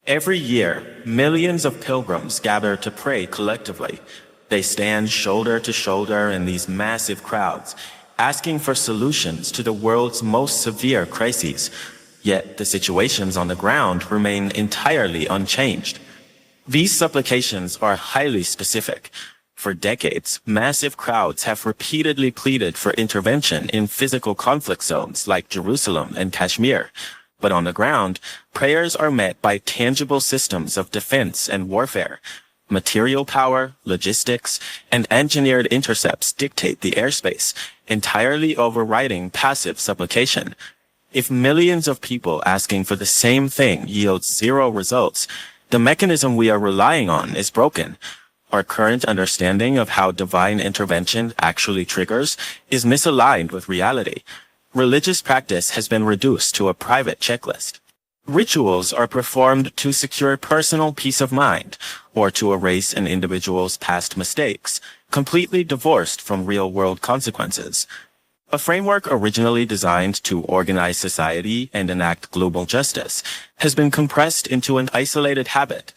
Every year, millions of pilgrims gather to pray collectively. They stand shoulder to shoulder in these massive crowds, asking for solutions to the world's most severe crises. Yet the situations on the ground remain entirely unchanged. These supplications are highly specific. For decades, massive crowds have repeatedly pleaded for intervention in physical conflict zones like Jerusalem and Kashmir. But on the ground, prayers are met by tangible systems of defense and warfare. Material power, logistics, and engineered intercepts dictate the airspace, entirely overriding passive supplication. If millions of people asking for the same thing yields zero results, the mechanism we are relying on is broken. Our current understanding of how divine intervention actually triggers is misaligned with reality. Religious practice has been reduced to a private checklist. Rituals are performed to secure personal peace of mind or to erase an individual's past mistakes, completely divorced from real-world consequences. A framework originally designed to organize society and enact global justice has been compressed into an isolated habit.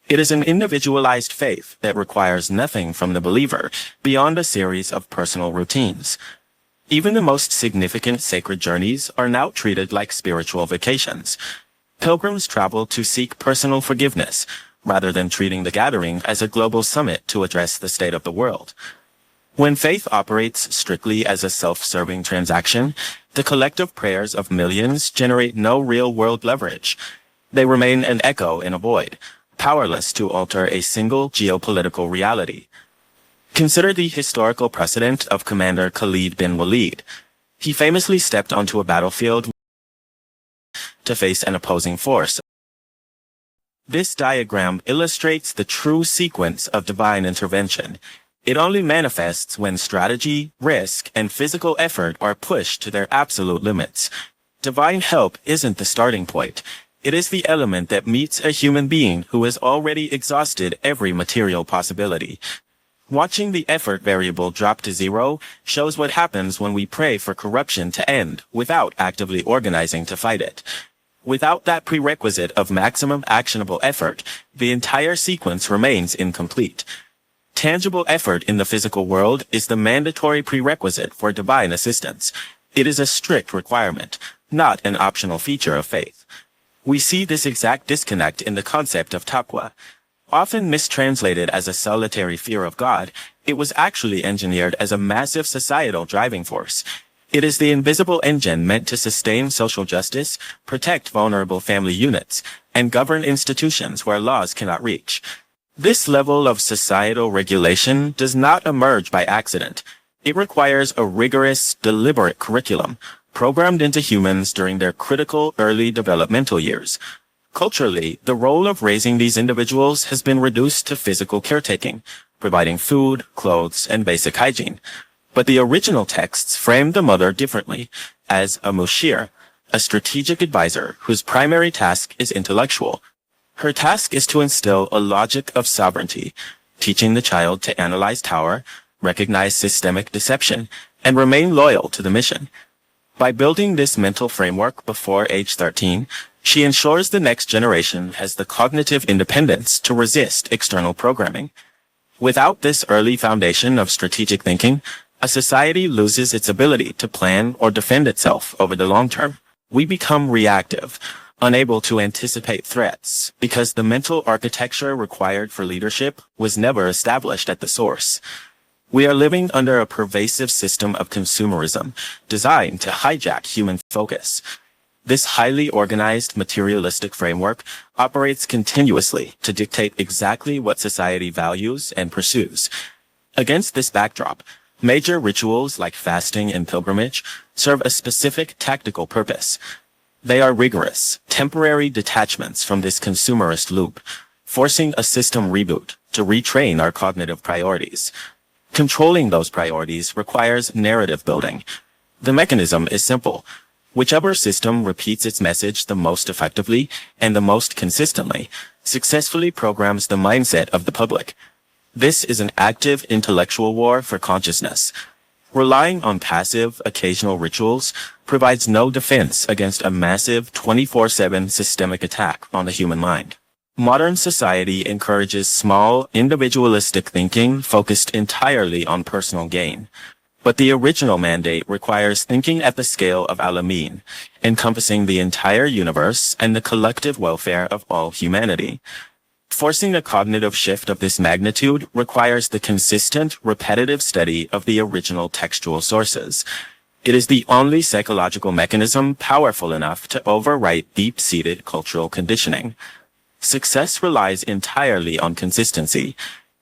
It is an individualized faith that requires nothing from the believer beyond a series of personal routines. Even the most significant sacred journeys are now treated like spiritual vacations. Pilgrims travel to seek personal forgiveness, rather than treating the gathering as a global summit to address the state of the world. When faith operates strictly as a self-serving transaction, the collective prayers of millions generate no real-world leverage. They remain an echo in a void, powerless to alter a single geopolitical reality. Consider the historical precedent of Commander Khalid bin Walid. He famously stepped onto a battlefield to face an opposing force. This diagram illustrates the true sequence of divine intervention. It only manifests when strategy, risk, and physical effort are pushed to their absolute limits. Divine help isn't the starting point. It is the element that meets a human being who has already exhausted every material possibility. Watching the effort variable drop to zero shows what happens when we pray for corruption to end without actively organizing to fight it. Without that prerequisite of maximum actionable effort, the entire sequence remains incomplete. Tangible effort in the physical world is the mandatory prerequisite for divine assistance. It is a strict requirement, not an optional feature of faith. We see this exact disconnect in the concept of taqwa. Often mistranslated as a solitary fear of God, it was actually engineered as a massive societal driving force. It is the invisible engine meant to sustain social justice, protect vulnerable family units, and govern institutions where laws cannot reach. This level of societal regulation does not emerge by accident. It requires a rigorous, deliberate curriculum, programmed into humans during their critical early developmental years. Culturally, the role of raising these individuals has been reduced to physical caretaking, providing food, clothes, and basic hygiene. But the original texts framed the mother differently, as a mushir, a strategic advisor whose primary task is intellectual. Her task is to instill a logic of sovereignty, teaching the child to analyze power, recognize systemic deception, and remain loyal to the mission. By building this mental framework before age 13, she ensures the next generation has the cognitive independence to resist external programming. Without this early foundation of strategic thinking, a society loses its ability to plan or defend itself over the long term. We become reactive, unable to anticipate threats, because the mental architecture required for leadership was never established at the source. We are living under a pervasive system of consumerism, designed to hijack human focus. This highly organized materialistic framework operates continuously to dictate exactly what society values and pursues. Against this backdrop, major rituals like fasting and pilgrimage serve a specific tactical purpose. They are rigorous, temporary detachments from this consumerist loop, forcing a system reboot to retrain our cognitive priorities. Controlling those priorities requires narrative building. The mechanism is simple. Whichever system repeats its message the most effectively and the most consistently successfully programs the mindset of the public. This is an active intellectual war for consciousness. Relying on passive, occasional rituals provides no defense against a massive 24/7 systemic attack on the human mind. Modern society encourages small, individualistic thinking focused entirely on personal gain. But the original mandate requires thinking at the scale of Alameen, encompassing the entire universe and the collective welfare of all humanity. Forcing a cognitive shift of this magnitude requires the consistent, repetitive study of the original textual sources. It is the only psychological mechanism powerful enough to overwrite deep-seated cultural conditioning. Success relies entirely on consistency.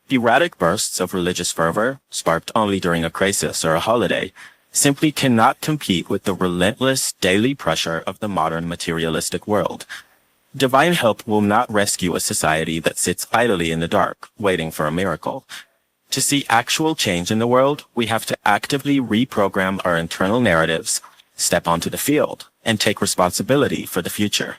Erratic bursts of religious fervor, sparked only during a crisis or a holiday, simply cannot compete with the relentless daily pressure of the modern materialistic world. Divine help will not rescue a society that sits idly in the dark, waiting for a miracle. To see actual change in the world, we have to actively reprogram our internal narratives, step onto the field, and take responsibility for the future.